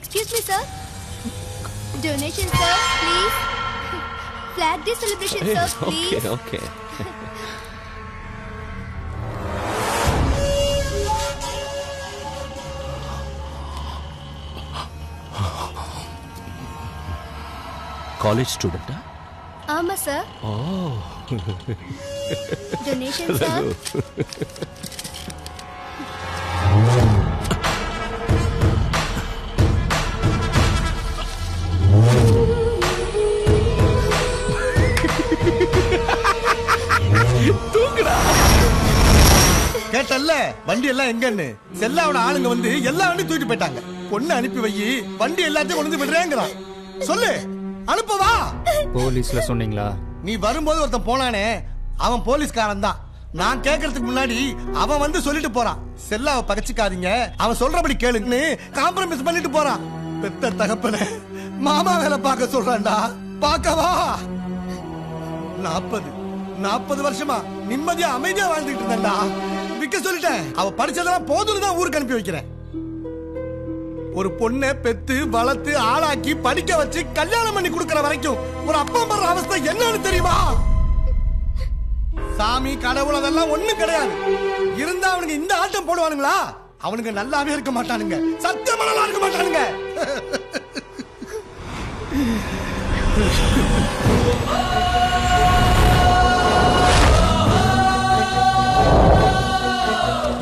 Excuse me, sir. Donation, sir, please. Flag day celebration, sir, please. Okay. College student? ஆமா sir. Oh. Donation, sir. கேட்டல்ல வண்டி எல்லாம் எங்கன்னு செல்லாவோட ஆளுங்க வந்து எல்லா வண்டி தூக்கிட்டு போயிட்டாங்க. பொண்ணு அனுப்பி வை, வண்டி எல்லாத்தையும் கொண்டு வந்து விடுறேங்கிறான். சொல்லு, அனுப்பவா? போலீஸ்ல சொன்னீங்களா? நீ வரும்போது ஒருத்தன் போனானே, அவன் போலீஸ்காரன் தான். நான் கேட்கறதுக்கு முன்னாடி அவன் வந்து சொல்லிட்டு போறான். செல்லாவை பகச்சிக்காதீங்க, அவன் சொல்றபடி கேளுன்னு காம்ப்ரமைஸ் பண்ணிட்டு போறான். பெத்த தகப்பன மாமா வேலை பார்க்க சொல்றான்டா. பார்க்கவா? 40 வருஷமா நிம்மதியா அமைதியா வாழ்ந்துட்டு இருந்தா விக்க சொல்லிட்டேன். அவ படிச்சதெல்லாம் போதுன்னு தான் ஊருக்கு அனுப்பி வைக்கிறேன். ஒரு பொண்ணை பெத்து வளர்த்து ஆளாக்கி படிக்க வச்சு கல்யாணம் பண்ணி கொடுக்கற வரைக்கும் ஒரு அப்பா பண்ற அவஸ்தை என்னன்னு தெரியுமா? சாமி கடவுள் அதெல்லாம் ஒண்ணும் கிடையாது. இருந்தா அவனுக்கு இந்த ஆட்டம் போடுவானுங்களா? அவனுக்கு நல்லாவே இருக்க மாட்டானுங்க, சத்தியமா நல்லா இருக்க மாட்டானுங்க.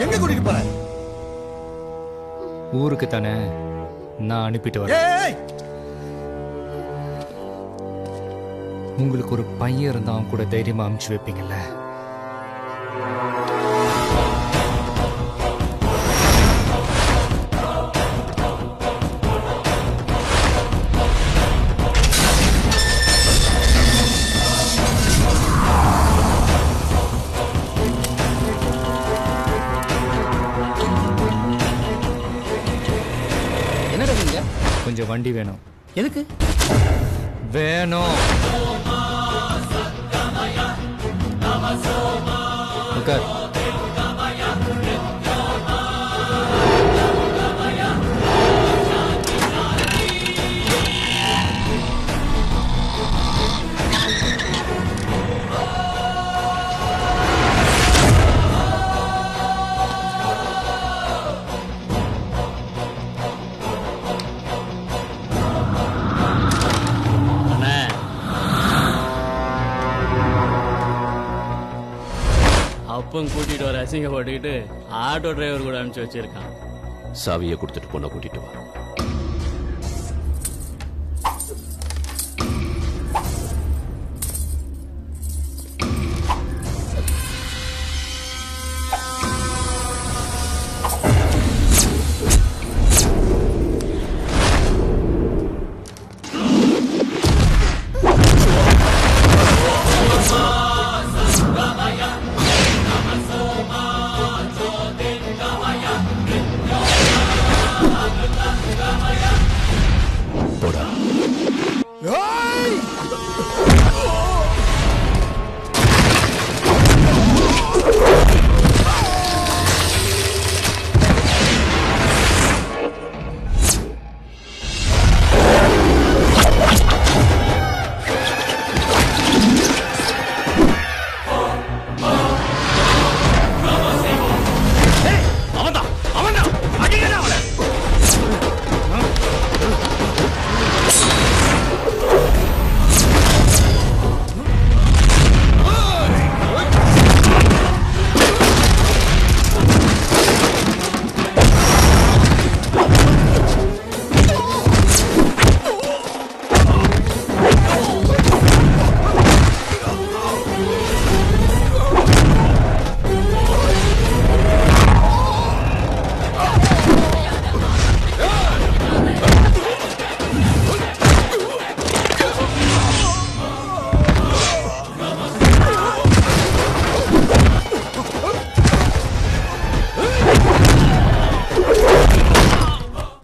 எங்க கூட்டிட்டு போற? ஊருக்கு தானே, நான் அனுப்பிட்டு வரேன். ஏய், உங்களுக்கு ஒரு பையன் இருந்தா அவன் கூட தைரியமா அனுப்பிச்சு வைப்பீங்கல்ல? கொஞ்சம் வண்டி வேணும். எதுக்கு வேணும்? உட்கார். அப்பன் கூட்டிட்டு வர அசிங்கப்பட்டுக்கிட்டு ஆட்டோ டிரைவர் கூட அனுப்பிச்சு வச்சிருக்கான். சாவியை கொடுத்துட்டு பொண்ணை கூட்டிட்டு வா.